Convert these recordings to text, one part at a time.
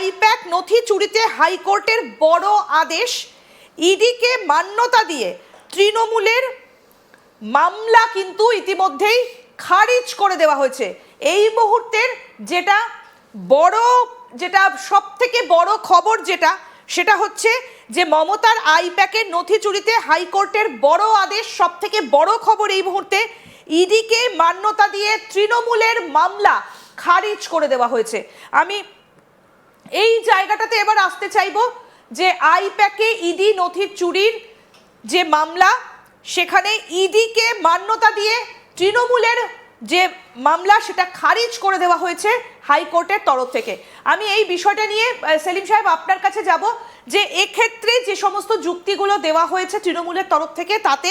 I-PAC নথি চুরিতে হাইকোর্টের বড় আদেশ, ইডিকে মান্যতা দিয়ে তৃণমূলের মামলা কিন্তু ইতিমধ্যেই খারিজ করে দেওয়া হয়েছে। এই মুহূর্তের যেটা সব থেকে বড় খবর সেটা হচ্ছে যে মমতার আইপ্যাকের নথি চুরিতে হাইকোর্টের বড় আদেশ। সব থেকে বড় খবর এই মুহূর্তে, ইডিকে মান্যতা দিয়ে তৃণমূলের মামলা খারিজ করে দেওয়া হয়েছে। আমি এই জায়গাটাতে এবার আসতে চাইবো যে আইপ্যাকে ইডি নথি চুরির যে মামলা, সেখানে ইডিকে মান্যতা দিয়ে তৃণমূলের যে মামলা সেটা খারিজ করে দেওয়া হয়েছে হাইকোর্টের তরফ থেকে। আমি এই বিষয়টা নিয়ে সেলিম সাহেব আপনার কাছে যাব যে এক্ষেত্রে যে সমস্ত যুক্তিগুলো দেওয়া হয়েছে তৃণমূলের তরফ থেকে, তাতে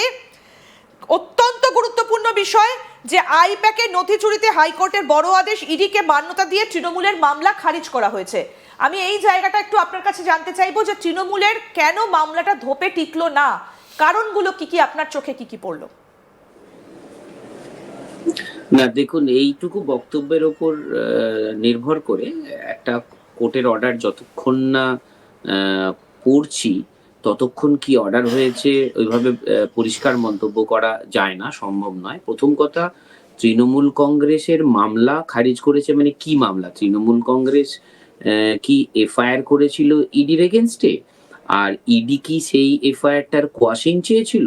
অত্যন্ত গুরুত্বপূর্ণ বিষয় যে আইপ্যাকের নথি চুরিতে হাইকোর্টের বড় আদেশ, ইডিকে মান্যতা দিয়ে তৃণমূলের মামলা খারিজ করা হয়েছে। আমি এই জায়গাটা একটু আপনার কাছে জানতে চাইবো যে তৃণমূলের কেন মামলাটা ধোপে টিকলো না, কারণগুলো কি কি, আপনার চোখে কি কি পড়লো? না দেখুন, এইটুকু বক্তব্যের ওপর নির্ভর করে একটা কোর্টের অর্ডার যতক্ষণ না পড়ছি ততক্ষণ কি অর্ডার হয়েছে ওইভাবে পরিষ্কার মন্তব্য করা যায় না, সম্ভব নয়। প্রথম কথা, তৃণমূল কংগ্রেসের মামলা খারিজ করেছে মানে কি মামলা? তৃণমূল কংগ্রেস কি এফআইআর করেছিল ইডির এগেনস্টে? আর ইডি কি সেই এফআইআরটার কোয়াশিং চেয়েছিল?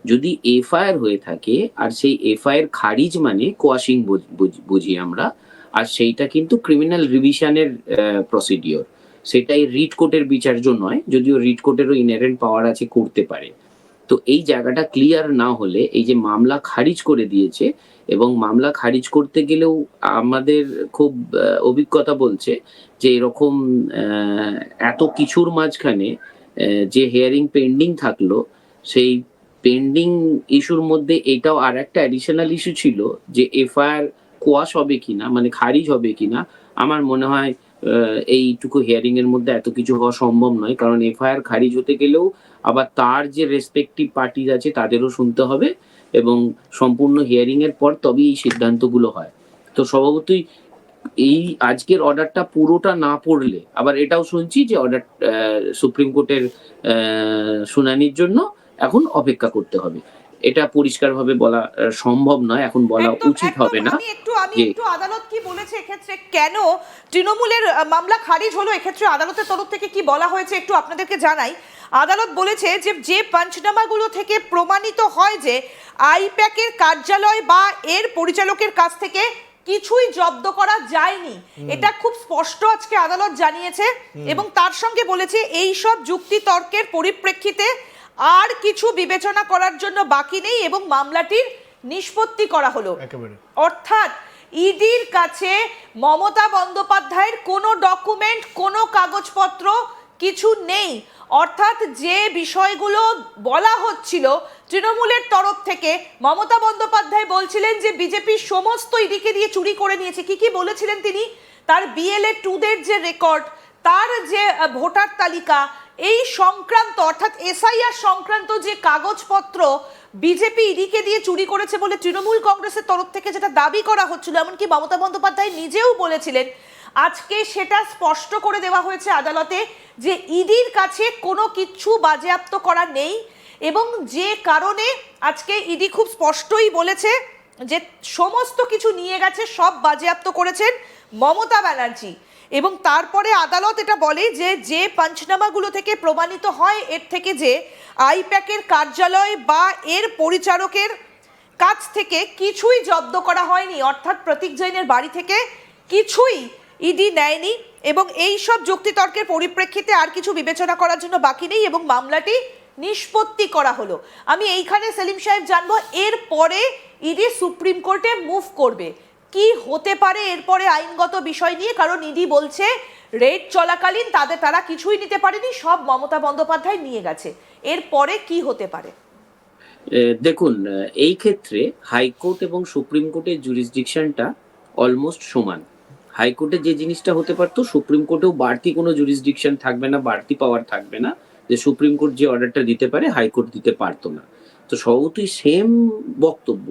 যদি এফআইআর হয়ে থাকে আর সেই এফআইআর খারিজ মানে কোয়াশিং বুঝি আমরা, আর সেইটা কিন্তু ক্রিমিনাল রিভিশনের প্রসিডিওর, সেটাই রিট কোর্টের বিচার্য নয়, যদিও রিট কোর্টেরও ইনহেরেন্ট পাওয়ার আছে, করতে পারে। তো এই জায়গাটা ক্লিয়ার না হলে, এই যে মামলা খারিজ করে দিয়েছে, এবং মামলা খারিজ করতে গেলেও আমাদের খুব অভিজ্ঞতা বলছে যে এরকম এত কিছুর মাঝখানে যে হিয়ারিং পেন্ডিং থাকলো, সেই পেন্ডিং ইস্যুর মধ্যে এটাও আর একটা অ্যাডিশনাল ইস্যু ছিল যে এফআইআর কোয়াশ হবে কিনা, মানে খারিজ হবে কিনা। আমার মনে হয় এইটুকু হিয়ারিং এর মধ্যে এত কিছু হওয়া সম্ভব নয়, কারণ এফআইআর খারিজ হতে গেলেও আবার তার যে রেসপেক্টিভ পার্টিজ আছে তাদেরও শুনতে হবে, এবং সম্পূর্ণ হিয়ারিং এর পর তবেই এই সিদ্ধান্তগুলো হয়। তো স্বভাবতই এই আজকের অর্ডারটা পুরোটা না পড়লে, আবার এটাও শুনছি যে অর্ডার সুপ্রিম কোর্টের শুনানির জন্য এখন অপেক্ষা করতে হবে। এটা পরিষ্কারভাবে বলা সম্ভব নয়, এখন বলা উচিত হবে না। আমি একটু আদালত কি বলেছে এক্ষেত্রে, কেন তৃণমূলের মামলা খারিজ হলো, এক্ষেত্রে আদালতের তরফ থেকে কি বলা হয়েছে একটু আপনাদেরকে জানাই। আদালত বলেছে যে পাঞ্চনামাগুলো থেকে প্রমাণিত হয় যে আইপ্যাকের কার্যালয় বা এর পরিচালকের কাছ থেকে কিছুই জব্দ করা যায়নি, এটা খুব স্পষ্ট আজকে আদালত জানিয়েছে। এবং তার সঙ্গে বলেছে এই সব যুক্তি তর্কের পরিপ্রেক্ষিতে আর কিছু বিবেচনা করার জন্য বাকি নেই এবং মামলাটির নিষ্পত্তি করা হলো। অর্থাৎ ইডির কাছে মমতা বন্দ্যোপাধ্যায়ের কোনো ডকুমেন্ট, কোনো কাগজপত্র কিছু নেই। অর্থাৎ যে বিষয়গুলো বলা হচ্ছিল তৃণমূলের তরফ থেকে, মমতা বন্দ্যোপাধ্যায় বলছিলেন যে বিজেপি সমস্ত ইডিকে দিয়ে চুরি করে নিয়েছে। কি কি বলেছিলেন তিনি? তার বিএলএ 2 যে রেকর্ড, তার যে ভোটার তালিকা, এই সংক্রান্ত অর্থাৎ এসআইআর সংক্রান্ত যে কাগজপত্র বিজেপি ইডিকে দিয়ে চুরি করেছে বলে তৃণমূল কংগ্রেসের তরফ থেকে যেটা দাবি করা হচ্ছিল, এমনকি মমতা বন্দ্যোপাধ্যায় নিজেও বলেছিলেন, আজকে সেটা স্পষ্ট করে দেওয়া হয়েছে আদালতে যে ইডির কাছে কোনো কিছু বাজেয়াপ্ত করা নেই। এবং যে কারণে আজকে ইডি খুব স্পষ্টই বলেছে যে সমস্ত কিছু নিয়ে গেছে, সব বাজেয়াপ্ত করেছেন মমতা ব্যানার্জি। এবং তারপরে আদালত এটা বলে যে পাঞ্চনামাগুলো থেকে প্রমাণিত হয় এর থেকে যে আইপ্যাকের কার্যালয় বা এর পরিচারকের কাছ থেকে কিছুই জব্দ করা হয়নি, অর্থাৎ প্রতীক জৈনের বাড়ি থেকে কিছুই ইডি নেয়নি, এবং এই সব যুক্তিতর্কের পরিপ্রেক্ষিতে আর কিছু বিবেচনা করার জন্য বাকি নেই এবং মামলাটি নিষ্পত্তি করা হলো। আমি এইখানে সেলিম সাহেব জানবো, এরপরে ইডি সুপ্রিম কোর্টে মুভ করবে, কি হতে পারে এরপরে আইনগত বিষয় নিয়ে? কারণ ইডি বলছে রেড চলাকালীন তারা কিছুই নিতে পারেনি, সব মমতা বন্দ্যোপাধ্যায় নিয়ে গেছে। এরপরে কি হতে পারে? দেখুন, এই ক্ষেত্রে হাইকোর্ট এবং সুপ্রিম কোর্টের জুরিসডিকশনটা অলমোস্ট সমান। হাইকোর্টে যে জিনিসটা হতে পারতো, সুপ্রিম কোর্টেও বাড়তি কোনো জুরিসডিকশন থাকবে না, বাড়তি পাওয়ার থাকবে না, যে সুপ্রিম কোর্ট যে অর্ডারটা দিতে পারে হাইকোর্ট দিতে পারতো না। তো স্বভাবতই সেম বক্তব্য,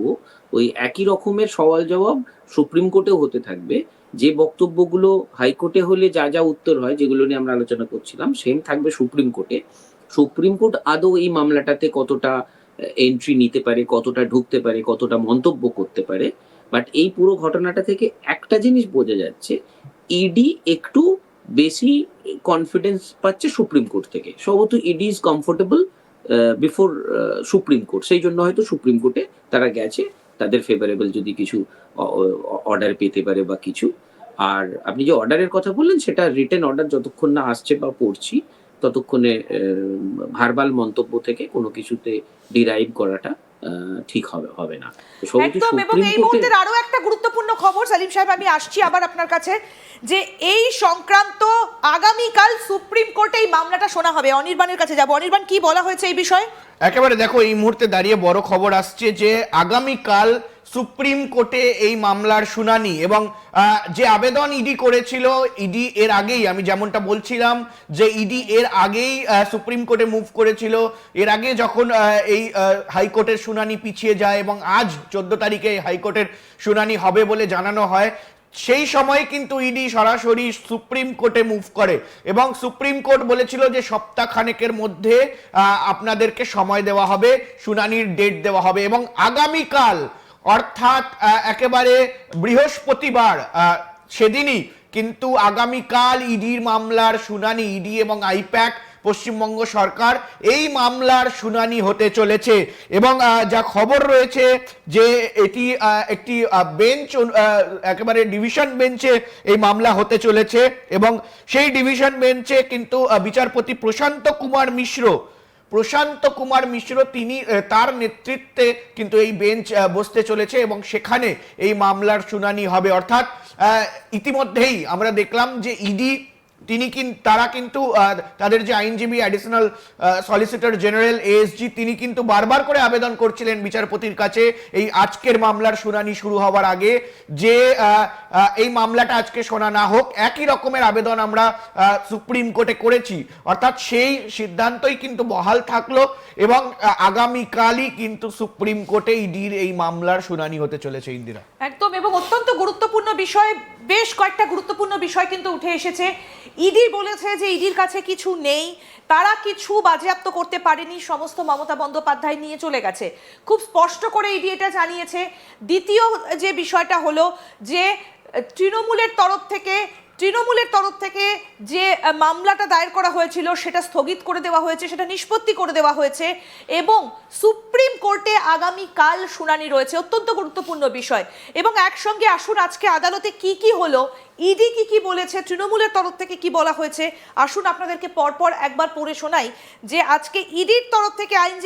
ওই একই রকমের সওয়াল জবাব সুপ্রিম কোর্টেও হতে থাকবে, যে বক্তব্যগুলো হাইকোর্টে হলে যা যা উত্তর হয়, যেগুলো নিয়ে আমরা আলোচনা করছিলাম, সেম থাকবে সুপ্রিম কোর্টে। সুপ্রিম কোর্ট আদৌ এই মামলাটাতে কতটা এন্ট্রি নিতে পারে, কতটা ঢুকতে পারে, কতটা মন্তব্য করতে পারে। বাট এই পুরো ঘটনাটা থেকে একটা জিনিস বোঝা যাচ্ছে, ইডি একটু বেশি কনফিডেন্স পাচ্ছে সুপ্রিম কোর্ট থেকে। সম্ভবত ED is comfortable before Supreme Court, সেই জন্য হয়তো সুপ্রিম কোর্টে তারা গেছে, তাদের ফেভারেবল যদি কিছু অর্ডার পেতে পারে বা কিছু। আর আপনি যে অর্ডারের কথা বললেন, সেটা রিটেন অর্ডার যতক্ষণ না আসছে বা পড়ছি, ততক্ষণে ভার্বাল মন্তব্য থেকে কোনো কিছুতে ডিরাইভ করাটা ঠিক হবে না। সম্ভবত একদম। এবং সুপ্রিম এই কোর্টে মুহূর্তের আরো একটা গুরুত্বপূর্ণ খবর, সালিম সাহেব আমি আসছি আবার আপনার কাছে, যে এই সংক্রান্ত আগামীকাল সুপ্রিম কোর্টে এই মামলাটা শোনা হবে। অনির্বাণের কাছে যাব। অনির্বাণ, কি বলা হয়েছে এই বিষয়ে? একেবারে দেখো, এই মুহূর্তে দাঁড়িয়ে বড় খবর আসছে যে আগামীকাল সুপ্রিম কোর্টে এই মামলার শুনানি। এবং যে আবেদন ইডি করেছিল, ইডি এর আগেই, আমি যেমনটা বলছিলাম যে ইডি এর আগেই সুপ্রিম কোর্টে মুভ করেছিল। এর আগে যখন এই হাইকোর্টের শুনানি পিছিয়ে যায় এবং আজ 14 তারিখে হাইকোর্টের শুনানি হবে বলে জানানো হয়, সেই সময় কিন্তু ইডি সরাসরি সুপ্রিম কোর্টে মুভ করে এবং সুপ্রিম কোর্ট বলেছিল যে সপ্তাহখানেকের মধ্যে আপনাদেরকে সময় দেওয়া হবে, শুনানির ডেট দেওয়া হবে। এবং আগামীকাল অর্থাৎ একেবারে বৃহস্পতিবার, সেদিনই কিন্তু আগামীকাল ইডির মামলার শুনানি, ইডি এবং আইপ্যাক, পশ্চিমবঙ্গ সরকার, এই মামলার শুনানি হতে চলেছে। এবং যা খবর রয়েছে যে এটি একটি বেঞ্চ, একেবারে ডিভিশন বেঞ্চে এই মামলা হতে চলেছে। এবং সেই ডিভিশন বেঞ্চে কিন্তু বিচারপতি প্রশান্ত কুমার মিশ্র তিনি, তার নেতৃত্বে কিন্তু এই বেঞ্চ বসতে চলেছে এবং সেখানে এই মামলার শুনানি হবে। অর্থাৎ ইতিমধ্যেই আমরা দেখলাম যে ইডি তারা কিন্তু তাদের যে আইনজীবী অ্যাডিশনাল সলিসিটর জেনারেল এএসজি, তিনি কিন্তু বারবার করে আবেদন করছিলেন বিচারপতির কাছে এই আজকের মামলার শুনানি শুরু হওয়ার আগে যে এই মামলাটা আজকে শোনা না হোক। একই রকমের আবেদন আমরা সুপ্রিম কোর্টে করেছি, অর্থাৎ সেই সিদ্ধান্তই কিন্তু বহাল থাকলো এবং আগামীকালই কিন্তু সুপ্রিম কোর্টে ইডির এই মামলার শুনানি হতে চলেছে। ইন্দিরা, একদম। এবং অত্যন্ত গুরুত্বপূর্ণ বিষয়, বেশ কয়েকটা গুরুত্বপূর্ণ বিষয় কিন্তু উঠে এসেছে। ইডি বলেছে যে ইডির কাছে কিছু নেই, তারা কিছু বাজেয়াপ্ত করতে পারেনি, সমস্ত মমতা বন্দ্যোপাধ্যায় নিয়ে চলে গেছে, খুব স্পষ্ট করে ইডি এটা জানিয়েছে। দ্বিতীয় যে বিষয়টা হলো যে তৃণমূলের তরফ থেকে যে মামলাটা দায়ের করা হয়েছিল সেটা স্থগিত করে দেওয়া হয়েছে, সেটা নিষ্পত্তি করে দেওয়া হয়েছে এবং সুপ্রিম কোর্টে আগামীকাল শুনানি রয়েছে। অত্যন্ত গুরুত্বপূর্ণ বিষয়। এবং একসঙ্গে আসুন আজকে আদালতে কি কি হলো, ইডি কি বলেছে, তৃণমূলের তরফ থেকে কি বলা হয়েছে, আসুন আপনাদেরকে পরপর একবার পড়ে শোনাই যে আজকে ইডির তরফ থেকে আইনজীবী